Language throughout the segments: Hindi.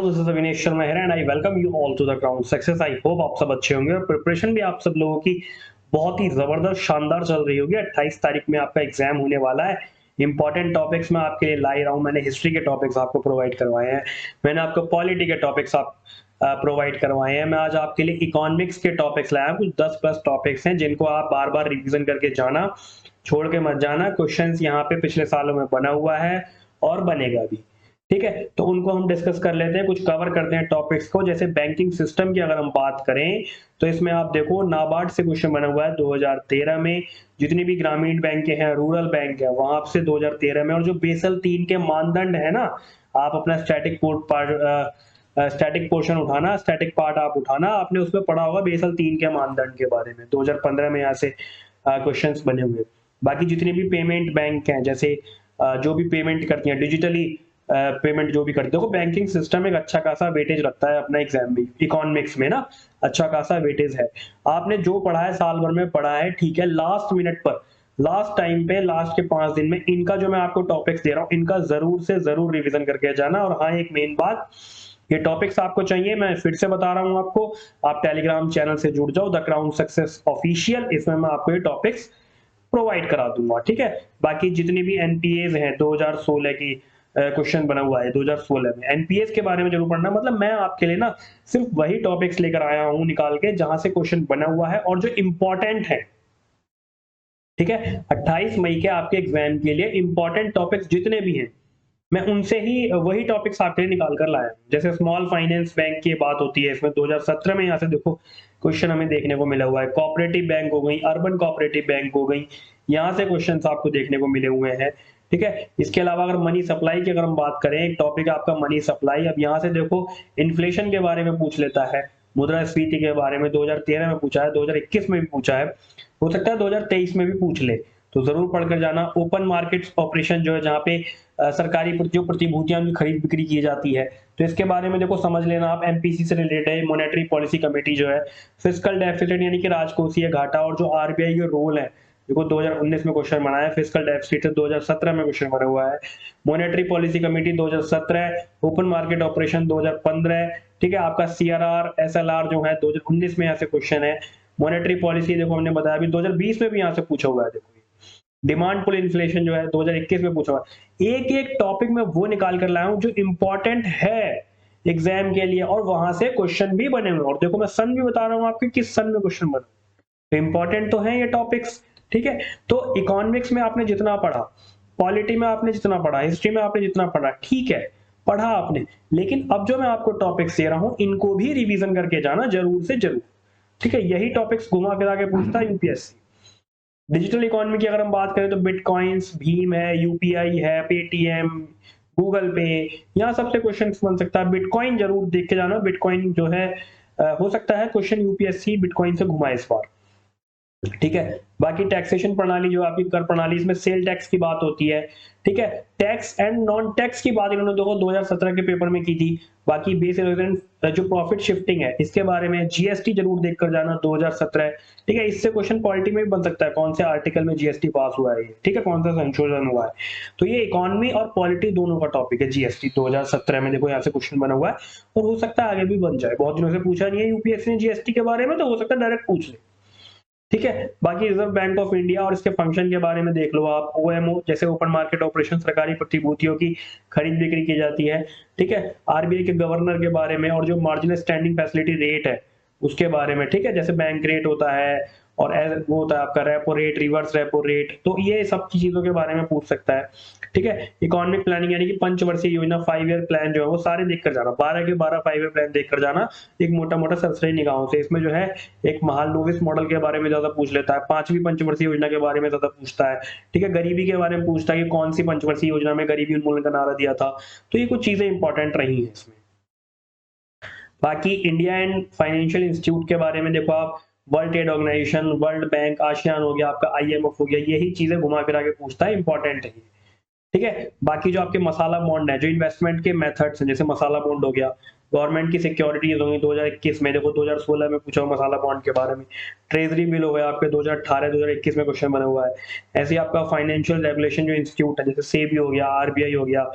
Hello, this is Avinesh Sharma here and I welcome you all to the Crown Success। I hope आप सब अच्छे होंगे और प्रिपरेशन भी आप सब लोगों की बहुत ही जबरदस्त शानदार चल रही होगी। 28 तारीख में आपका एग्जाम होने वाला है। इंपॉर्टेंट टॉपिक्स मैं आपके लिए लाई रहा हूँ। मैंने हिस्ट्री के टॉपिक्स आपको प्रोवाइड करवाए हैं, मैंने आपको पॉलिटी के टॉपिक्स आप प्रोवाइड करवाए हैं। मैं आज आपके लिए इकोनॉमिक्स के टॉपिक्स लाया हूँ। कुछ 10 प्लस टॉपिक्स हैं जिनको आप बार बार रिविजन करके जाना, छोड़ के मत जाना। क्वेश्चंस यहाँ पे पिछले सालों में बना हुआ है और बनेगा भी, ठीक है। तो उनको हम डिस्कस कर लेते हैं, कुछ कवर करते हैं टॉपिक्स को। जैसे बैंकिंग सिस्टम की अगर हम बात करें तो इसमें आप देखो नाबार्ड से क्वेश्चन बना हुआ है 2013 में। जितनी भी ग्रामीण बैंक हैं, रूरल बैंक है, वहां से 2013 में। और जो बेसल 3 के मानदंड है ना, आप अपना स्टैटिक पोर्शन उठाना, स्टैटिक पार्ट आप उठाना, आपने उसमें पढ़ा होगा बेसल 3 के मानदंड के बारे में। 2015 में यहाँ से क्वेश्चंस बने हुए। बाकी जितनी भी पेमेंट बैंक हैं, जैसे जो भी पेमेंट करती हैं डिजिटली, पेमेंट जो भी करते हो, बैंकिंग सिस्टम एक अच्छा खासा वेटेज रखता है अपना एग्जाम में, इकोनॉमिक्स में ना अच्छा खासा वेटेज है। आपने जो पढ़ा है साल भर में पढ़ा है, ठीक है। लास्ट मिनट पर, लास्ट टाइम पे, लास्ट के 5 दिन में इनका जो मैं आपको टॉपिक्स दे रहा हूँ, इनका जरूर से जरूर रिवीजन करके जाना। और हाँ, एक मेन बात, ये टॉपिक्स आपको चाहिए, मैं फिर से बता रहा हूँ आपको, आप टेलीग्राम चैनल से जुड़ जाओ, द क्राउन सक्सेस ऑफिशियल। इसमें मैं आपको ये टॉपिक्स प्रोवाइड करा दूंगा, ठीक है। बाकी जितनी भी एनपीएज हैं 2016 की, क्वेश्चन बना हुआ है 2016 में, एनपीएस के बारे में जरूर पढ़ना। मतलब मैं आपके लिए ना सिर्फ वही टॉपिक्स लेकर आया हूं निकाल के जहां से क्वेश्चन बना हुआ है और जो इंपॉर्टेंट है, ठीक है। 28 मई के आपके एग्जाम के लिए इंपॉर्टेंट टॉपिक्स जितने भी हैं, मैं उनसे ही वही टॉपिक्स आपके लिए निकाल कर लाया। जैसे स्मॉल फाइनेंस बैंक की बात होती है, इसमें 2017 में यहाँ से देखो क्वेश्चन हमें देखने को मिला हुआ है। कोऑपरेटिव बैंक हो गई, अर्बन कोऑपरेटिव बैंक हो गई, यहाँ से क्वेश्चन आपको देखने को मिले हुए हैं, ठीक है। इसके अलावा अगर मनी सप्लाई की अगर हम बात करें, एक टॉपिक है आपका मनी सप्लाई। अब यहाँ से देखो इन्फ्लेशन के बारे में पूछ लेता है, मुद्रास्फीति के बारे में 2013 में पूछा है, 2021 में भी पूछा है, हो सकता है 2023 में भी पूछ ले, तो जरूर पढ़कर जाना। ओपन मार्केट ऑपरेशन जो है, जहाँ पे सरकारी जो प्रतिभूतियां की खरीद बिक्री की जाती है, तो इसके बारे में देखो समझ लेना आप। एमपीसी से रिलेटेड है। मॉनेटरी पॉलिसी कमेटी जो है, फिस्कल डेफिसिट यानी कि राजकोषीय घाटा, और जो आरबीआई के रोल है, देखो 2019 में क्वेश्चन बना है। फिस्कल डेफिसिट 2017 में क्वेश्चन बना हुआ है। Monetary policy committee 2017, open market operation 2015, ठीक है। आपका सीआरआर एसएलआर जो है 2019 में यहाँ से क्वेश्चन है। मॉनेटरी पॉलिसी देखो हमने बताया, अभी 2020 में भी यहाँ से पूछा हुआ है। देखो डिमांड पुल इन्फ्लेशन जो है 2021 में पूछा हुआ है। एक एक टॉपिक में वो निकाल कर लाया हूं जो इंपॉर्टेंट है एग्जाम के लिए, और वहां से क्वेश्चन भी बने हुए। और देखो मैं सन भी बता रहा हूं आपके, किस सन में क्वेश्चन बने, तो इंपॉर्टेंट तो है ये टॉपिक्स, ठीक है। तो इकोनॉमिक्स में आपने जितना पढ़ा, पॉलिटी में आपने जितना पढ़ा, हिस्ट्री में आपने जितना पढ़ा, ठीक है, पढ़ा आपने। लेकिन अब जो मैं आपको टॉपिक्स दे रहा हूं, इनको भी रिवीजन करके जाना जरूर से जरूर, ठीक है। यही टॉपिक्स घुमा फिरा के पूछता है यूपीएससी। डिजिटल इकोनॉमी की अगर हम बात करें तो बिटकॉइंस, भीम है, यूपीआई है, पेटीएम, गूगल पे, यहाँ सबसे क्वेश्चन बन सकता है। बिटकॉइन जरूर देख के जाना, बिटकॉइन जो है हो सकता है क्वेश्चन यूपीएससी बिटकॉइन से घुमाए इस बार, ठीक है। बाकी टैक्सेशन प्रणाली जो आपकी कर प्रणाली, इसमें सेल टैक्स की बात होती है, ठीक है। टैक्स एंड नॉन टैक्स की बात इन्होंने देखो 2017 के पेपर में की थी। बाकी बेस जो प्रॉफिट शिफ्टिंग है, इसके बारे में जीएसटी जरूर देखकर जाना 2017, ठीक है। इससे क्वेश्चन पॉलिटी में भी बन सकता है, कौन से आर्टिकल में जीएसटी पास हुआ है, ठीक है, कौन सा संशोधन हुआ है। तो ये इकोनॉमी और पॉलिटी दोनों का टॉपिक है। जीएसटी 2017 में देखो यहाँ से क्वेश्चन बना हुआ है, और हो सकता है आगे भी बन जाए। बहुत दिनों से पूछा नहीं है यूपीएससी ने जीएसटी के बारे में, तो हो सकता है डायरेक्ट पूछ ले, ठीक है। बाकी रिजर्व बैंक ऑफ इंडिया और इसके फंक्शन के बारे में देख लो आप। ओएमओ जैसे ओपन मार्केट ऑपरेशन, सरकारी प्रतिभूतियों की खरीद बिक्री की जाती है, ठीक है। आरबीआई के गवर्नर के बारे में, और जो मार्जिनल स्टैंडिंग फैसिलिटी रेट है उसके बारे में, ठीक है। जैसे बैंक रेट होता है, और वो होता है आपका repo rate, reverse repo rate, तो ये सब की चीजों के बारे में पूछ सकता है, ठीक है। इकोनॉमिक प्लानिंग यानी कि पंचवर्षीय योजना, 5 ईयर प्लान जो है वो सारे देख कर जाना, 12 के 12 5 ईयर प्लान देख कर जाना, एक मोटा मोटा सरसरी निगाहों से। इसमें जो है एक महालनोबिस मॉडल के बारे में ज्यादा पूछ लेता है, 5वीं पंचवर्षीय योजना के बारे में ज्यादा पूछता है, ठीक है। गरीबी के बारे में पूछता है कि कौन सी पंचवर्षीय योजना में गरीबी उन्मूलन का नारा दिया था। तो ये कुछ चीजें इंपॉर्टेंट रही है इसमें। बाकी इंडिया एंड फाइनेंशियल इंस्टीट्यूट के बारे में देखो आप, world trade organisation, world bank, ASEAN हो गया आपका, आईएमएफ हो गया, यही चीजें घुमा फिरा के पूछता है, इंपॉर्टेंट है, ठीक है। बाकी जो आपके मसाला बॉन्ड है, जो इन्वेस्टमेंट के मेथड्स हैं, जैसे मसाला बॉन्ड हो गया, गवर्नमेंट की सिक्योरिटीज होंगी 2021 में, देखो 2016 में पूछा मसाला बॉन्ड के बारे में। ट्रेजरी बिल हो गया आपके 2018 2021 में क्वेश्चन बना हुआ है। ऐसे ही आपका फाइनेंशियल रेगुलेशन जो इंस्टीट्यूट है, जैसे सेबी हो गया, आरबीआई हो गया,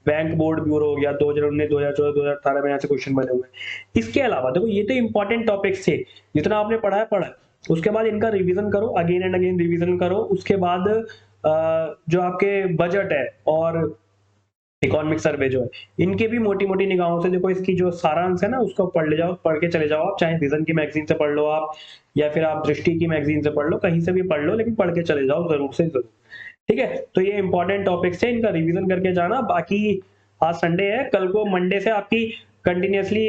बैंक बोर्ड ब्यूरो हो गया, 2019, 2014, 2018 में यहाँ से क्वेश्चन बने हुए हैं। इसके अलावा देखो ये तो इंपॉर्टेंट टॉपिक्स थे, जितना आपने पढ़ा है पढ़ा है। उसके बाद इनका रिवीजन करो, अगेन एंड अगेन रिवीजन करो। उसके बाद जो आपके बजट है और इकोनॉमिक सर्वे जो है, इनके भी मोटी-मोटी निगाहों से देखो, इसकी जो सारांश है ना उसको पढ़ ले जाओ, पढ़ के चले जाओ आप, चाहे विजन की मैगज़ीन से पढ़ लो आप या फिर आप दृष्टि की मैगज़ीन से पढ़ लो, कहीं से भी पढ़ लो, लेकिन पढ़ के चले जाओ ज़रूर से ज़रूर। ठीक है? तो ये इंपॉर्टेंट टॉपिक्स है, इनका रिवीजन करके जाना। बाकी आज संडे है, कल को मंडे से आपकी कंटिन्यूअसली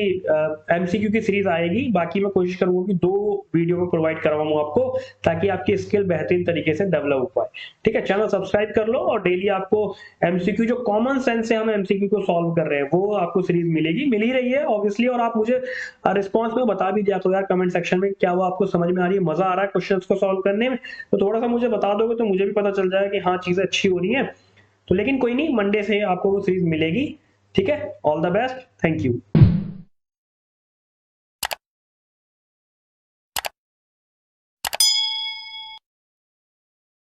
एमसीक्यू की सीरीज आएगी। बाकी मैं कोशिश करूंगा कि 2 वीडियो को प्रोवाइड करवाऊं आपको, ताकि आपकी स्किल बेहतरीन तरीके से डेवलप हो पाए। ठीक है, चैनल सब्सक्राइब कर लो और डेली आपको एमसीक्यू जो कॉमन सेंस से हम एमसीक्यू को सॉल्व कर रहे हैं वो आपको सीरीज मिलेगी, मिल ही रही है ऑब्वियसली। और आप मुझे रिस्पॉन्स में बता भी दिया तो यार कमेंट सेक्शन में, क्या वो आपको समझ में आ रही है, मजा आ रहा है क्वेश्चंस को सॉल्व करने में, तो थोड़ा सा मुझे बता दोगे तो मुझे भी पता चल जाएगा कि हाँ चीजें अच्छी हो रही है। तो लेकिन कोई नहीं, मंडे से आपको वो सीरीज मिलेगी। ठीक है, all the best, thank you.